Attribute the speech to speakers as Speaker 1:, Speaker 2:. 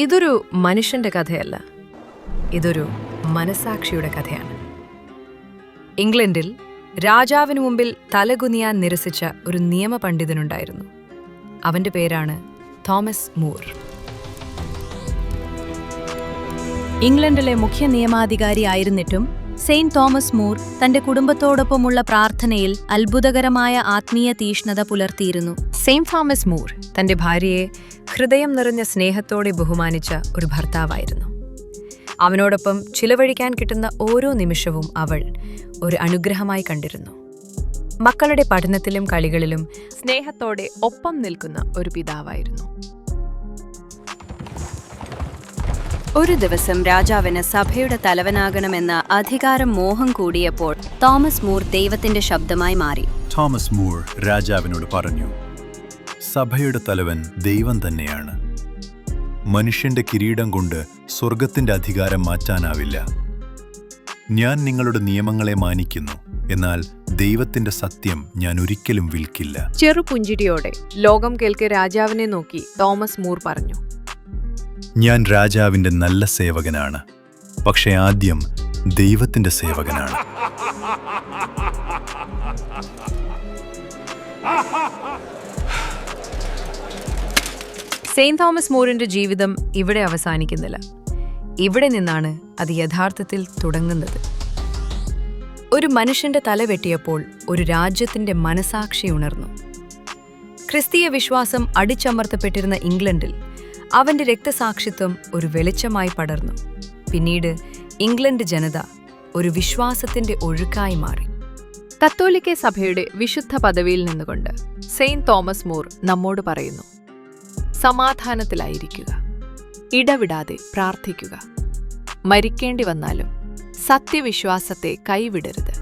Speaker 1: ഇതൊരു മനുഷ്യന്റെ കഥയല്ല, ഇതൊരു മനസാക്ഷിയുടെ കഥയാണ്. ഇംഗ്ലണ്ടിൽ രാജാവിനു മുമ്പിൽ തലകുനിയാൻ നിരസിച്ച ഒരു നിയമപണ്ഡിതനുണ്ടായിരുന്നു. അവന്റെ പേരാണ് തോമസ് മൂർ.
Speaker 2: ഇംഗ്ലണ്ടിലെ മുഖ്യ നിയമാധികാരി ആയിരുന്നിട്ടും സെയിന്റ് തോമസ് മൂർ തന്റെ കുടുംബത്തോടൊപ്പമുള്ള പ്രാർത്ഥനയിൽ അത്ഭുതകരമായ ആത്മീയ തീഷ്ണത പുലർത്തിയിരുന്നു.
Speaker 1: സെയിന്റ് തോമസ് മൂർ തന്റെ ഭാര്യയെ ഹൃദയം നിറഞ്ഞ സ്നേഹത്തോടെ ബഹുമാനിച്ച ഒരു ഭർത്താവായിരുന്നു. അവനോടൊപ്പം ചിലവഴിക്കാൻ കിട്ടുന്ന ഓരോ നിമിഷവും അവൾ ഒരു അനുഗ്രഹമായി കണ്ടിരുന്നു. മക്കളുടെ പഠനത്തിലും കളികളിലും സ്നേഹത്തോടെ ഒപ്പം നിൽക്കുന്ന ഒരു പിതാവായിരുന്നു.
Speaker 2: ഒരു ദിവസം രാജാവിന് സഭയുടെ തലവനാകണമെന്ന അധികാരം മോഹം കൂടിയപ്പോൾ തോമസ് മൂർ ദൈവത്തിന്റെ ശബ്ദമായി മാറി.
Speaker 3: തോമസ് മൂർ രാജാവിനോട് പറഞ്ഞു, സഭയുടെ തലവൻ ദൈവം തന്നെയാണ്. മനുഷ്യന്റെ കിരീടം കൊണ്ട് സ്വർഗത്തിന്റെ അധികാരം മാറ്റാനാവില്ല. ഞാൻ നിങ്ങളുടെ നിയമങ്ങളെ മാനിക്കുന്നു, എന്നാൽ ദൈവത്തിന്റെ സത്യം ഞാൻ ഒരിക്കലും വിൽക്കില്ല.
Speaker 1: ചെറുപുഞ്ചിരിയോടെ ലോകം കേൾക്കെ രാജാവിനെ നോക്കി തോമസ് മൂർ പറഞ്ഞു,
Speaker 3: ഞാൻ രാജാവിന്റെ നല്ല സേവകനാണ്, പക്ഷേ ആദ്യം ദൈവത്തിന്റെ സേവകനാണ്.
Speaker 1: സെയിന്റ് തോമസ് മൂറിന്റെ ജീവിതം ഇവിടെ അവസാനിക്കുന്നില്ല. ഇവിടെ നിന്നാണ് അത് യഥാർത്ഥത്തിൽ തുടങ്ങുന്നത്. ഒരു മനുഷ്യന്റെ തല വെട്ടിയപ്പോൾ ഒരു രാജ്യത്തിന്റെ മനസാക്ഷി ഉണർന്നു. ക്രിസ്തീയ വിശ്വാസം അടിച്ചമർത്തപ്പെട്ടിരുന്ന ഇംഗ്ലണ്ടിൽ അവന്റെ രക്തസാക്ഷിത്വം ഒരു വെളിച്ചമായി പടർന്നു. പിന്നീട് ഇംഗ്ലണ്ട് ജനത ഒരു വിശ്വാസത്തിന്റെ ഒഴുക്കായി മാറി. കത്തോലിക്ക സഭയുടെ വിശുദ്ധ പദവിയിൽ നിന്നുകൊണ്ട് സെയിന്റ് തോമസ് മൂർ നമ്മോട് പറയുന്നു, സമാധാനത്തിലായിരിക്കുക, ഇടവിടാതെ പ്രാർത്ഥിക്കുക, മരിക്കേണ്ടി വന്നാലും സത്യവിശ്വാസത്തെ കൈവിടരുത്.